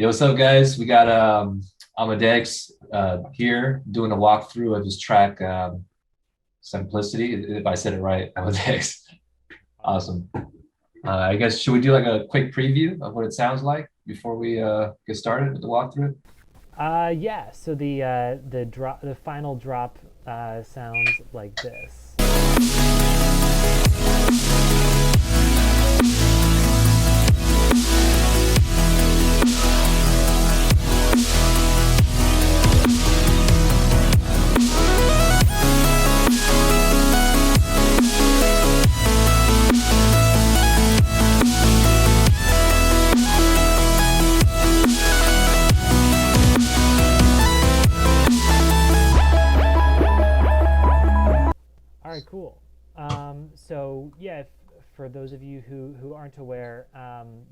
Yo, what's up, guys? We got Amadeux here doing a walkthrough of his track Simplicity. If I said it right, Amadeux. Awesome. I guess should we do like a quick preview of what it sounds like before we get started with the walkthrough? Yeah. So the final drop sounds like this. All right, cool. So yeah, for those of you who aren't aware,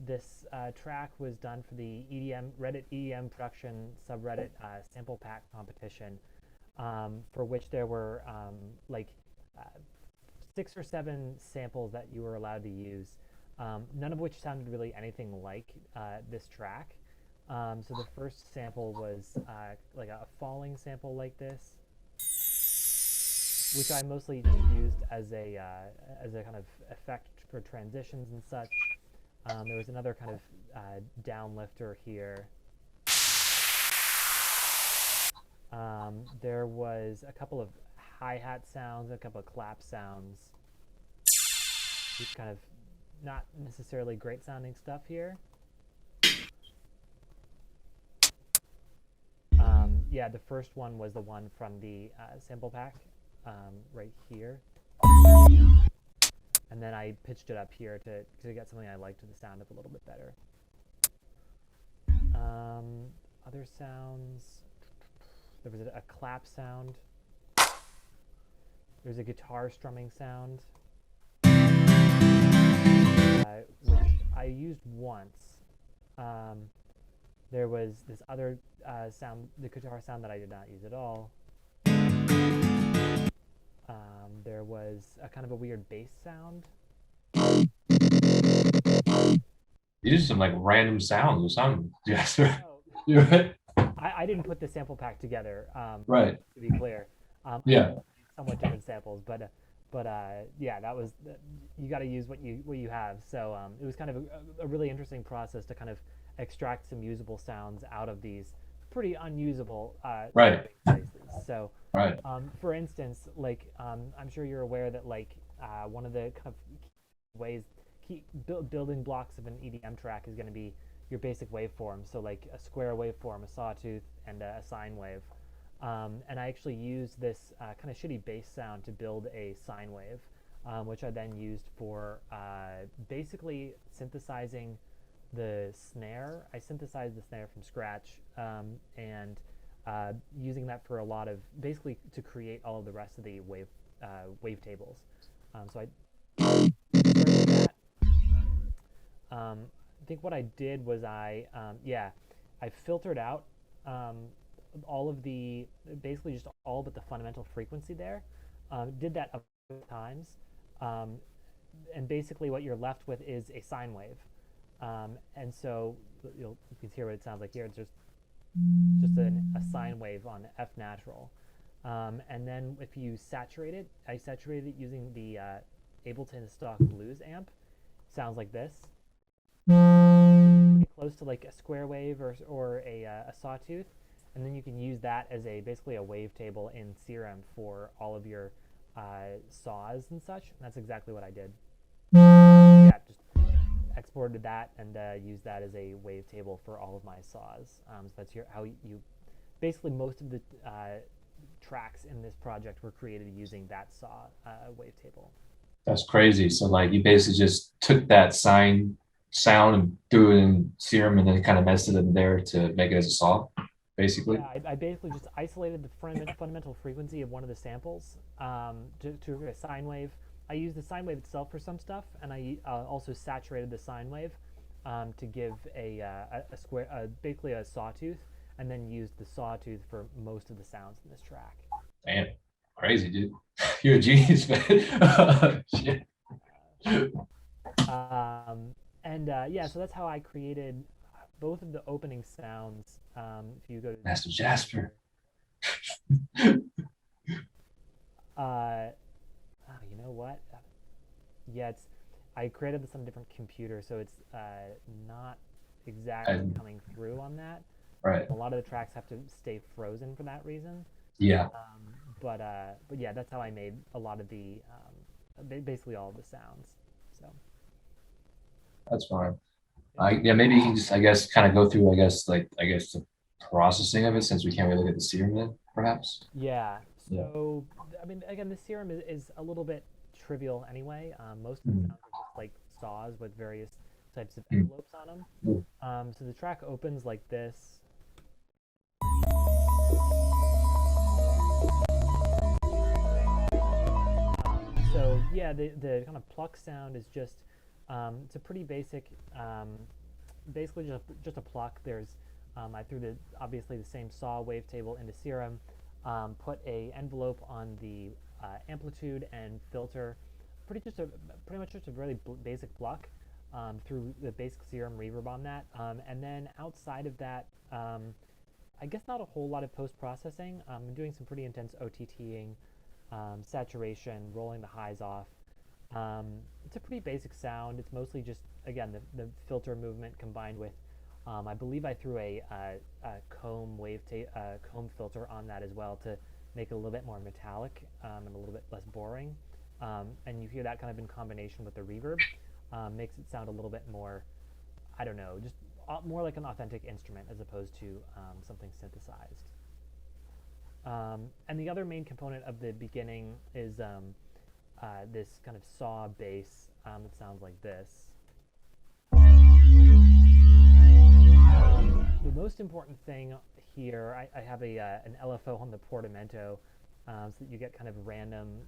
this track was done for the EDM Reddit EDM production subreddit sample pack competition, for which there were uh, 6 or 7 samples that you were allowed to use, none of which sounded really anything like this track. So the first sample was like a falling sample like this, which I mostly just used as a kind of effect for transitions and such. There was another kind of down lifter here. There was a couple of hi-hat sounds, a couple of clap sounds. These kind of not necessarily great sounding stuff here. Yeah, the first one was the one from the sample pack, right here. And then I pitched it up here to get something I liked the sound of a little bit better. Other sounds, there was a clap sound. There's a guitar strumming sound, which I used once. There was this other sound, the guitar sound that I did not use at all. There was a kind of a weird bass sound. You did some like random sounds or something. Yes, right. Oh, You're right. I didn't put the sample pack together, Right. to be clear. I Yeah. used somewhat different samples, but yeah, that was you got to use what you have. So it was kind of a really interesting process to kind of extract some usable sounds out of these pretty unusable Right. places. So Right. for instance, like I'm sure you're aware that like one of the kind of ways building blocks of an EDM track is going to be your basic waveform. So like a square waveform, a sawtooth, and a sine wave. And I actually used this kind of shitty bass sound to build a sine wave, which I then used for basically synthesizing the snare. I synthesized the snare from scratch, and using that for a lot of basically to create all of the rest of the wave tables. So I started with that. I think what I did was I filtered out all of the basically just all but the fundamental frequency there. Did that a few times, and basically what you're left with is a sine wave. And so you can hear what it sounds like here. It's just a sine wave on F natural. And then if you saturate it, I saturated it using the Ableton stock blues amp. Sounds like this. Pretty close to like a square wave or a sawtooth. And then you can use that as basically a wavetable in Serum for all of your saws and such. And that's exactly what I did. Yeah, just exported that and used that as a wavetable for all of my saws. So that's how you basically most of the tracks in this project were created using that saw wavetable. That's crazy. So like you basically just took that sine sound and threw it in Serum and then kind of messed it in there to make it as a saw, basically. Yeah, I basically just isolated the fundamental frequency of one of the samples to a sine wave. I used the sine wave itself for some stuff, and I also saturated the sine wave to give a square, basically a sawtooth, and then used the sawtooth for most of the sounds in this track. Damn, crazy, dude. You're a genius, man. Shit. And yeah, so that's how I created both of the opening sounds, if you go to Master sound Jasper. here, oh, you know what? Yeah, it's I created this on a different computer, so it's not exactly And, coming through on that. right. A lot of the tracks have to stay frozen for that reason. Yeah, But yeah, that's how I made a lot of the basically all of the sounds. So that's fine. yeah, Yeah, maybe you can just, I guess, kind of go through, I guess the processing of it since we can't really look at the serum then, perhaps. yeah. Yeah. So I mean, again, the serum is a little bit trivial anyway. Most of the Mm, sounds are just like saws with various types of mm, envelopes on them. mm. So the track opens like this. So yeah, the kind of pluck sound is just it's a pretty basic, basically just a pluck. There's I threw the obviously the same saw wavetable into serum, put a envelope on the amplitude and filter, pretty much just a really basic pluck through the basic serum reverb on that, and then outside of that. I guess not a whole lot of post processing. I'm doing some pretty intense OTTing, saturation, rolling the highs off. It's a pretty basic sound. It's mostly just, again, the filter movement combined with, I believe I threw a comb comb filter on that as well to make it a little bit more metallic and a little bit less boring. And you hear that kind of in combination with the reverb, makes it sound a little bit more, I don't know, just more like an authentic instrument as opposed to something synthesized. And the other main component of the beginning is this kind of saw bass that sounds like this. The most important thing here, I have an LFO on the portamento, so that you get kind of random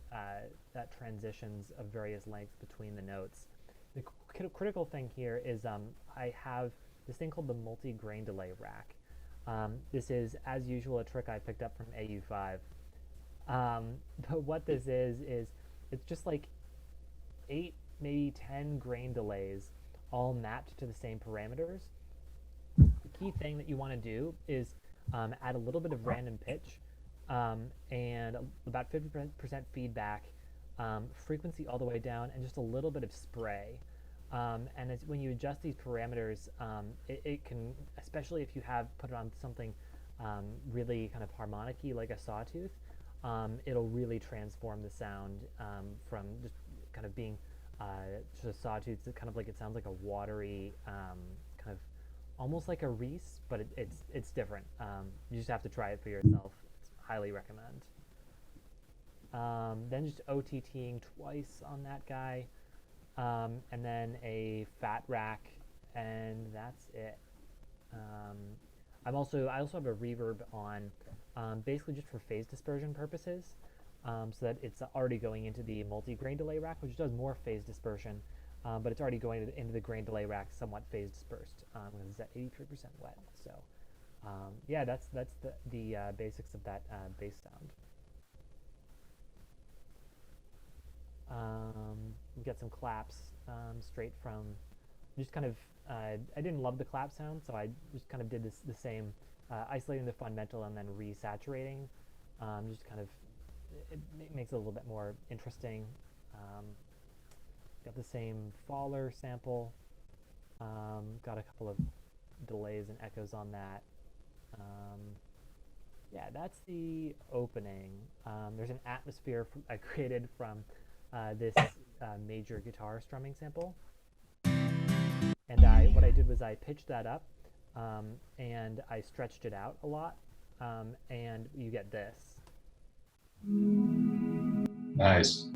transitions of various lengths between the notes. The critical thing here is I have this thing called the multi-grain delay rack. This is, as usual, a trick I picked up from AU5. But what this is it's just like 8, maybe 10 grain delays all mapped to the same parameters. The key thing that you want to do is add a little bit of random pitch and about 50% feedback, frequency all the way down, and just a little bit of spray. And when you adjust these parameters, it can, especially if you have put it on something really kind of harmonic-y like a sawtooth, it'll really transform the sound from just kind of being just a sawtooth to kind of like it sounds like a watery kind of almost like a Reese, but it's different. You just have to try it for yourself. Highly recommend. Then just OTTing twice on that guy. And then a fat rack, and that's it. I also have a reverb on, basically just for phase dispersion purposes, so that it's already going into the multi-grain delay rack, which does more phase dispersion, but it's already going into the grain delay rack somewhat phase dispersed, because it's at 83% wet. So, yeah, that's the basics of that bass sound. We got some claps straight from just kind of I didn't love the clap sound, so I just kind of did the same isolating the fundamental and then resaturating, just kind of it makes it a little bit more interesting. Got the same faller sample, got a couple of delays and echoes on that. Yeah, that's the opening. There's an atmosphere I created from this major guitar strumming sample. And what I did was I pitched that up and I stretched it out a lot, and you get this. Nice.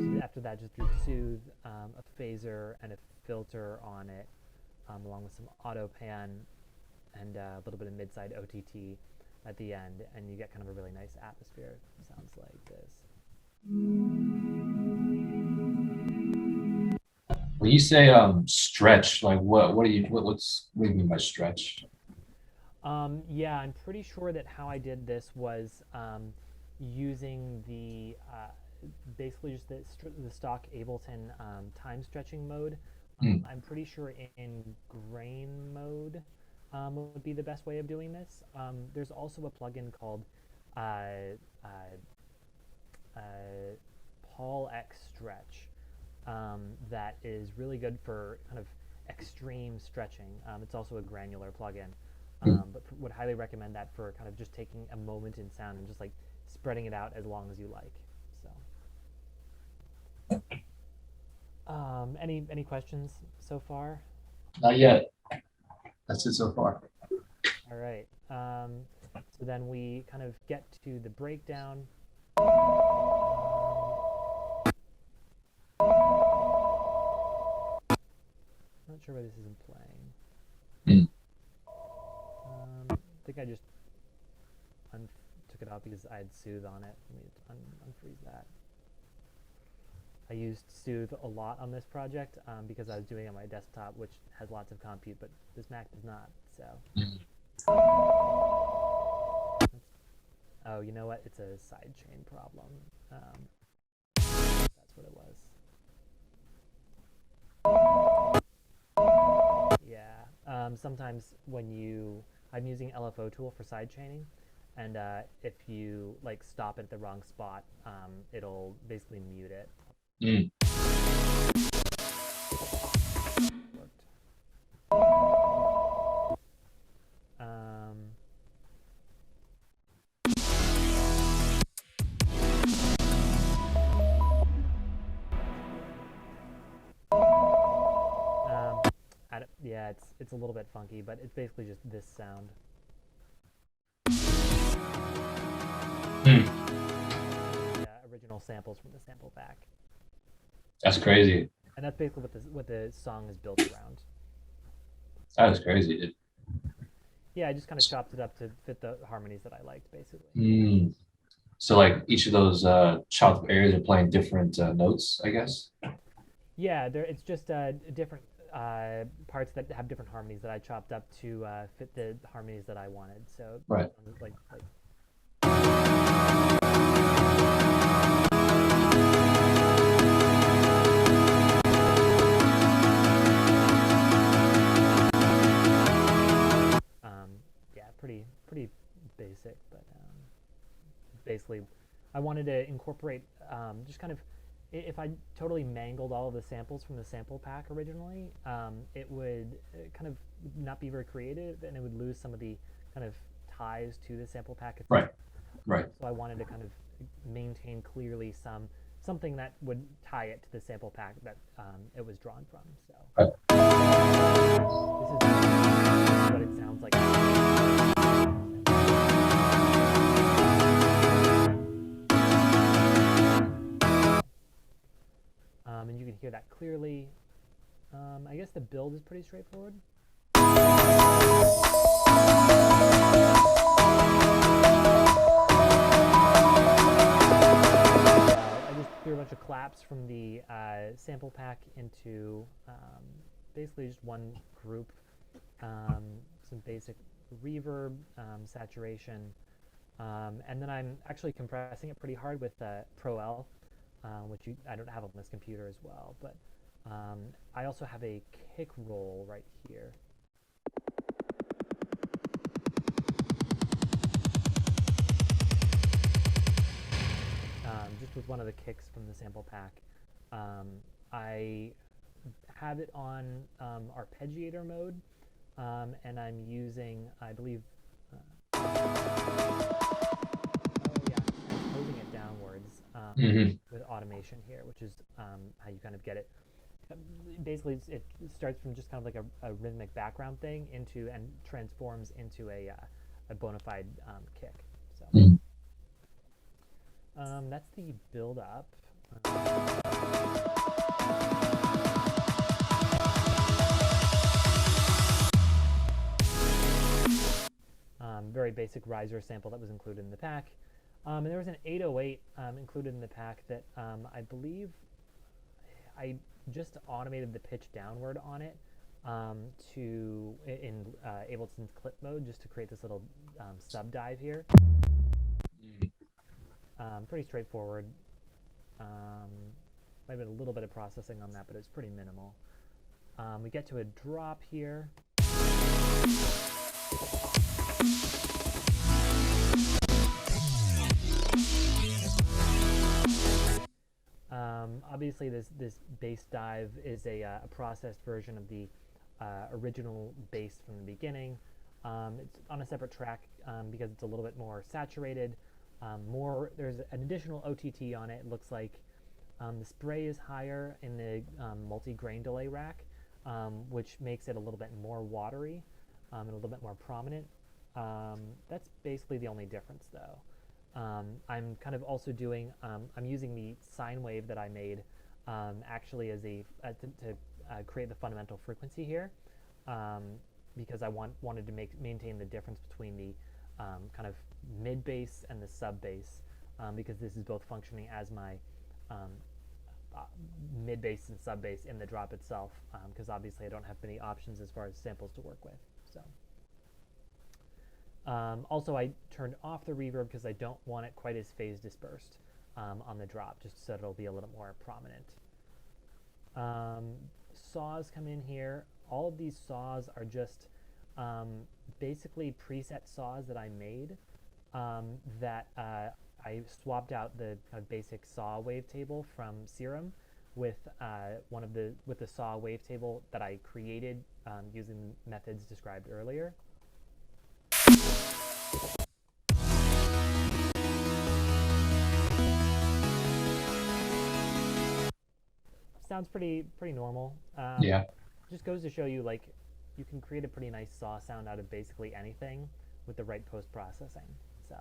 So after that, just threw soothe, a phaser, and a filter on it, along with some auto pan and a little bit of mid-side OTT at the end, and you get kind of a really nice atmosphere. It sounds like this. When you say stretch, like what do you what do you mean by stretch? Yeah, I'm pretty sure that how I did this was using the basically just the stock Ableton time stretching mode I'm pretty sure in grain mode would be the best way of doing this. There's also a plugin called uh, uh, uh, Paul X Stretch that is really good for kind of extreme stretching. It's also a granular plugin, Mm. but would highly recommend that for kind of just taking a moment in sound and just like spreading it out as long as you like. So, any questions so far? Not yet. That's it so far. All right. So then we kind of get to the breakdown. Not sure why this isn't playing. Mm. I think I just took it out because I had Soothe on it. Let me unfreeze that. I used Soothe a lot on this project because I was doing it on my desktop, which has lots of compute, but this Mac does not. So, oh, you know what? It's a sidechain problem. That's what it was. Yeah. Sometimes when I'm using LFO tool for sidechaining, and if you like stop it at the wrong spot, it'll basically mute it. Mm. Worked. Yeah, it's a little bit funky, but it's basically just this sound. Mm. Yeah, original samples from the sample pack. That's crazy. And that's basically what the song is built around. That is crazy, dude. Yeah, I just kind of chopped it up to fit the harmonies that I liked, basically. Mm. So like each of those chopped areas are playing different notes, I guess. Yeah, it's just different parts that have different harmonies that I chopped up to fit the harmonies that I wanted. So Right. like yeah, pretty basic, but basically, I wanted to incorporate just kind of if I totally mangled all of the samples from the sample pack originally, it would kind of not be very creative, and it would lose some of the kind of ties to the sample pack itself. Right. Right. So I wanted to kind of maintain clearly something that would tie it to the sample pack that it was drawn from. So Right. this is what it sounds like. And you can hear that clearly. I guess the build is pretty straightforward. I just threw a bunch of claps from the sample pack into basically just one group. Some basic reverb, saturation, and then I'm actually compressing it pretty hard with Pro L, which I don't have on this computer as well. But I also have a kick roll right here. Just with one of the kicks from the sample pack. I have it on arpeggiator mode, and I'm using, I believe, oh yeah, I'm closing it downwards with automation here, which is how you kind of get it. Basically, it starts from just kind of like a rhythmic background thing and transforms into a bona fide kick. So. That's the build up. Very basic riser sample that was included in the pack. And there was an 808 included in the pack that I believe I just automated the pitch downward on it in Ableton's clip mode just to create this little sub dive here. Pretty straightforward. Might have been a little bit of processing on that, but it's pretty minimal. We get to a drop here. Obviously, this bass dive is a processed version of the original bass from the beginning. It's on a separate track because it's a little bit more saturated. There's an additional OTT on it. It looks like the spray is higher in the multi-grain delay rack, which makes it a little bit more watery and a little bit more prominent. That's basically the only difference, though. I'm kind of also doing, I'm using the sine wave that I made actually as to create the fundamental frequency here, because I wanted to maintain the difference between the kind of mid bass and the sub bass, because this is both functioning as my mid bass and sub bass in the drop itself, because obviously I don't have many options as far as samples to work with. So. Also, I turned off the reverb because I don't want it quite as phase dispersed on the drop, just so it'll be a little more prominent. Saws come in here. All of these saws are just basically preset saws that I made that I swapped out the kind of basic saw wavetable from Serum with the saw wavetable that I created using methods described earlier. Sounds pretty normal. Yeah. Just goes to show you, like, you can create a pretty nice saw sound out of basically anything with the right post-processing. So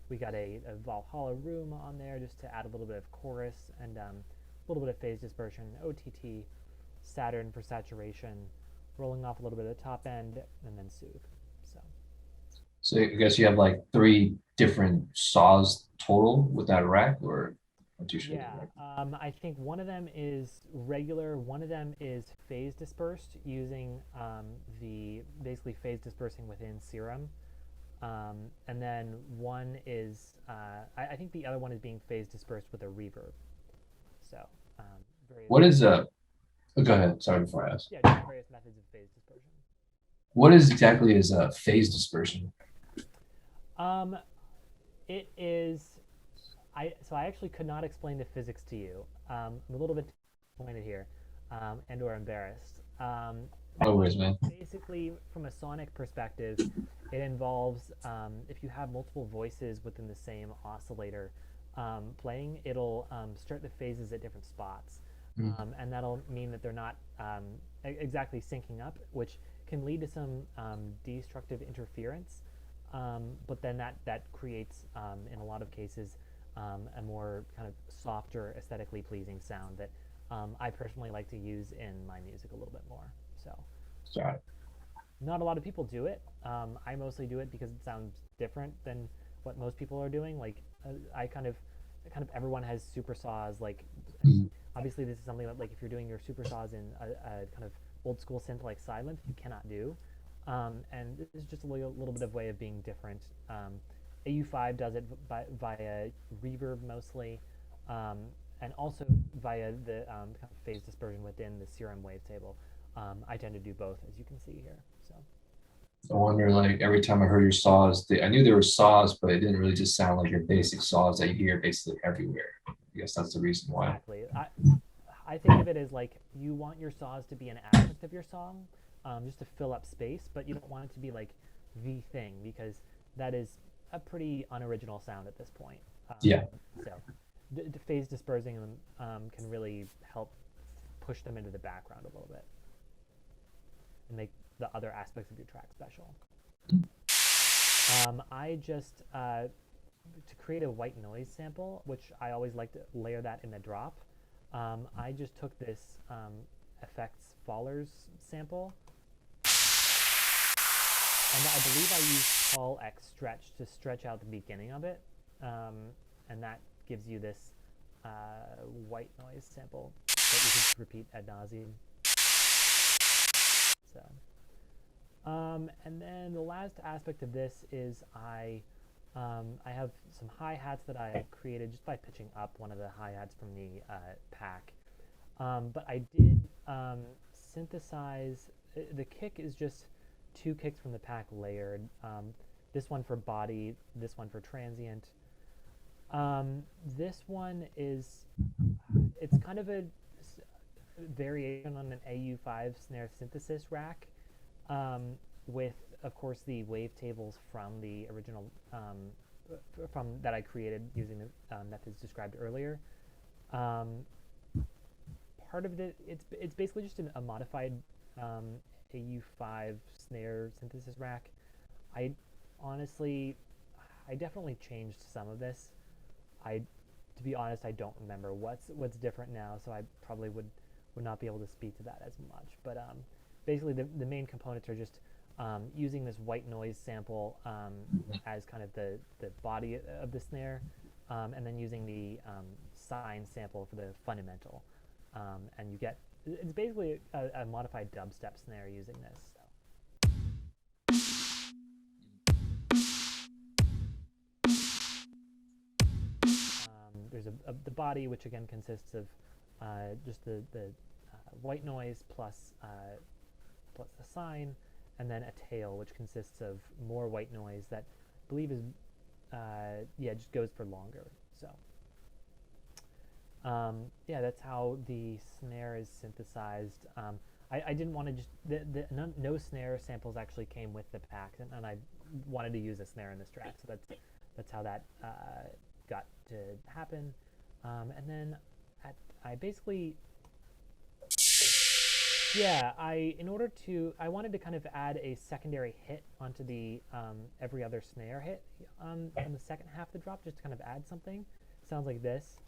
we got a Valhalla room on there just to add a little bit of chorus and a little bit of phase dispersion, OTT, Saturn for saturation, rolling off a little bit of the top end, and then soothe. So I guess you have like 3 different saws total with that rack, or not too sure. Yeah, I think one of them is regular, one of them is phase dispersed using the basically phase dispersing within Serum, and then one is I think the other one is being phase dispersed with a reverb. So what is go ahead. Sorry before I ask. Yeah, just various methods of phase dispersion. What is exactly is phase dispersion? It is. So I actually could not explain the physics to you. I'm a little bit disappointed here, and or embarrassed. No worries, man. Basically, from a sonic perspective, it involves if you have multiple voices within the same oscillator playing, it'll start the phases at different spots, and that'll mean that they're not exactly syncing up, which can lead to some destructive interference. But then that creates, in a lot of cases, a more kind of softer, aesthetically pleasing sound that I personally like to use in my music a little bit more. So, not a lot of people do it. I mostly do it because it sounds different than what most people are doing. Like I kind of everyone has super saws. Like obviously this is something that, like, if you're doing your super saws in a kind of old school synth like Silent, you cannot do. And this is just a little bit of way of being different. AU5 does it via reverb mostly, and also via the kind of phase dispersion within the Serum wavetable. I tend to do both, as you can see here. So I wonder, like, every time I heard your saws, I knew there were saws, but it didn't really just sound like your basic saws that you hear basically everywhere. I guess that's the reason why. Exactly. I think of it as like you want your saws to be an aspect of your song, just to fill up space, but you don't want it to be like the thing, because that is a pretty unoriginal sound at this point. Yeah. So the phase dispersing them can really help push them into the background a little bit and make the other aspects of your track special. I just, to create a white noise sample, which I always like to layer that in the drop, I just took this effects Fallers sample, and I believe I used Call X stretch to stretch out the beginning of it, and that gives you this white noise sample that you can repeat ad nauseum. So, and then the last aspect of this is I have some hi-hats that I created just by pitching up one of the hi-hats from the pack. But I did synthesize. The kick is just two kicks from the pack layered. This one for body, this one for transient. This one is, it's kind of a variation on an AU5 snare synthesis rack, with, of course, the wavetables from the original, from that I created using the methods described earlier. Part of it's basically just a modified AU5 snare synthesis rack. I honestly, I definitely changed some of this. To be honest, I don't remember what's different now, so I probably would not be able to speak to that as much. But basically, the main components are just using this white noise sample as kind of the body of the snare, and then using the sine sample for the fundamental, and you get, it's basically a modified dubstep snare using this. So. There's the body, which again consists of just the white noise plus the sine, and then a tail, which consists of more white noise that I believe is just goes for longer. So that's how the snare is synthesized. I didn't want to just no snare samples actually came with the pack, and I wanted to use a snare in this track, so that's how that got to happen. And then I basically, I wanted to kind of add a secondary hit onto the every other snare hit on the second half of the drop, just to kind of add something. Sounds like this.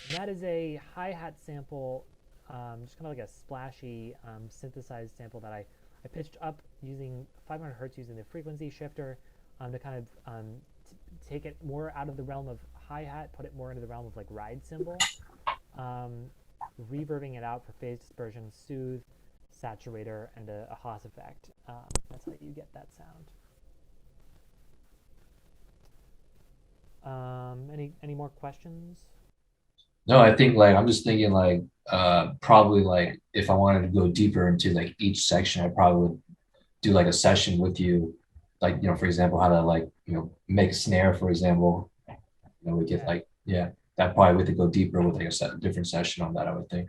And that is a hi-hat sample, just kind of like a splashy synthesized sample that I pitched up using 500 hertz using the frequency shifter, to kind of take it more out of the realm of hi-hat, put it more into the realm of like ride cymbal, reverbing it out for phase dispersion, soothe, saturator, and a Haas effect. That's how you get that sound. Any more questions? No, I think like I'm just thinking like probably like if I wanted to go deeper into like each section, I probably would do like a session with you, like for example, how to like make a snare, for example. We get that probably we could go deeper with like a different session on that, I would think.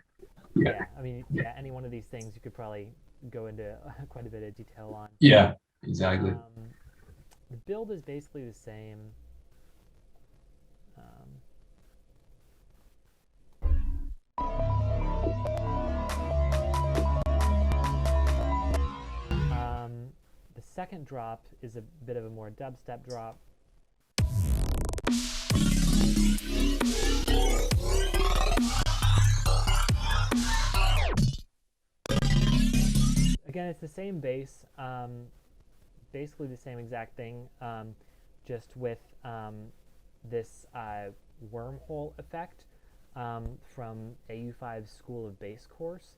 Yeah, I mean, any one of these things you could probably go into quite a bit of detail on. Yeah, exactly. The build is basically the same. The second drop is a bit of a more dubstep drop. Again, it's the same bass, basically the same exact thing, just with this wormhole effect from AU5's School of Bass course,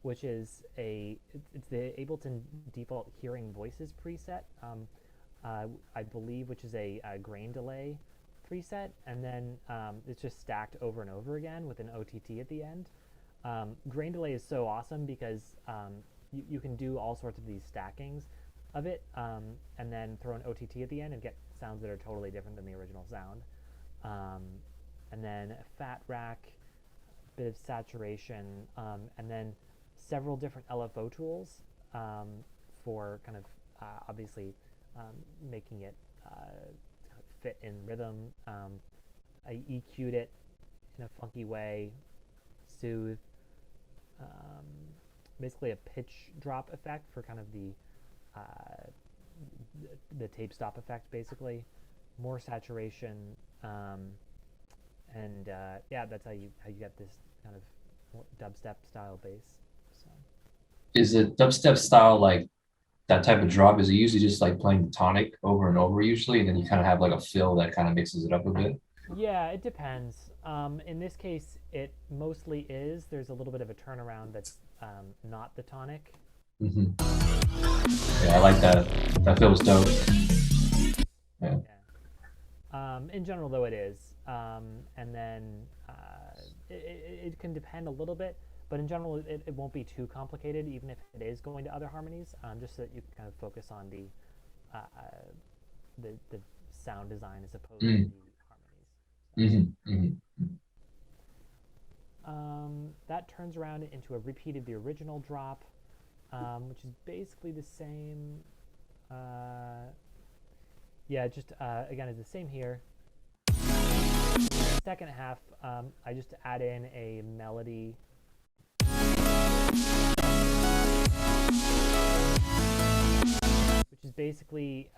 which is it's the Ableton default hearing voices preset, I believe, which is a grain delay preset, and then it's just stacked over and over again with an OTT at the end. Grain delay is so awesome because you can do all sorts of these stackings of it, and then throw an OTT at the end and get sounds that are totally different than the original sound. And then a fat rack, bit of saturation, and then several different LFO tools for kind of obviously making it fit in rhythm. I EQ'd it in a funky way, soothe, basically a pitch drop effect for kind of the tape stop effect, basically, more saturation, and that's how you get this kind of dubstep style bass. So. Is it dubstep style like that type of drop? Is it usually just like playing the tonic over and over usually, and then you kind of have like a fill that kind of mixes it up a bit? Yeah, it depends. In this case, it mostly is. There's a little bit of a turnaround that's not the tonic. Mm-hmm. Yeah, I like that. That feels dope. Yeah. In general, though, it is. And then it can depend a little bit, but in general, it won't be too complicated, even if it is going to other harmonies, just so that you can kind of focus on the sound design as opposed to Mm, the harmonies. mhm, mhm. That turns around into a repeat of the original drop, which is basically the same. Yeah, just again, it's the same here. Second half, I just add in a melody. Which is basically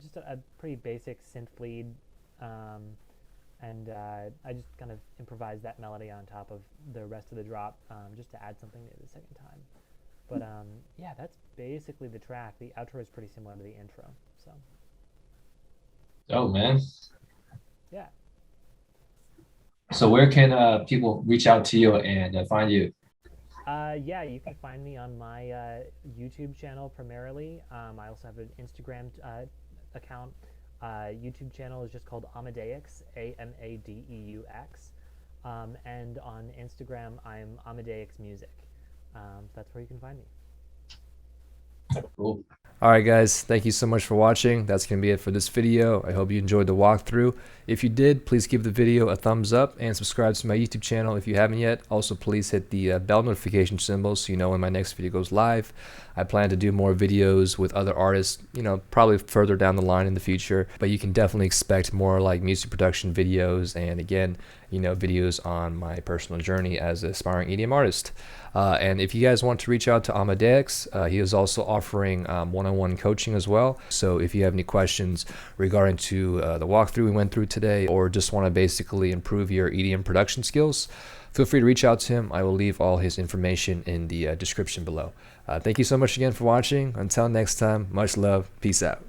just a pretty basic synth lead, um, and I just kind of improvise that melody on top of the rest of the drop, just to add something new the second time. But yeah, that's basically the track. The outro is pretty similar to the intro, so Oh man. yeah. So where can people reach out to you and find you? Yeah, you can find me on my YouTube channel primarily. I also have an Instagram account. YouTube channel is just called Amadeux, Amadeux. And on Instagram, I'm Amadeux Music. That's where you can find me. Cool. All right, guys, thank you so much for watching. That's going to be it for this video. I hope you enjoyed the walkthrough. If you did, please give the video a thumbs up and subscribe to my YouTube channel if you haven't yet. Also, please hit the bell notification symbol so you know when my next video goes live. I plan to do more videos with other artists, probably further down the line in the future, but you can definitely expect more like music production videos and again, videos on my personal journey as an aspiring EDM artist. And if you guys want to reach out to Amadeux, he is also offering one-on-one coaching as well. So if you have any questions regarding to the walkthrough we went through today, or just want to basically improve your EDM production skills, feel free to reach out to him. I will leave all his information in the description below. Thank you so much again for watching. Until next time, much love. Peace out.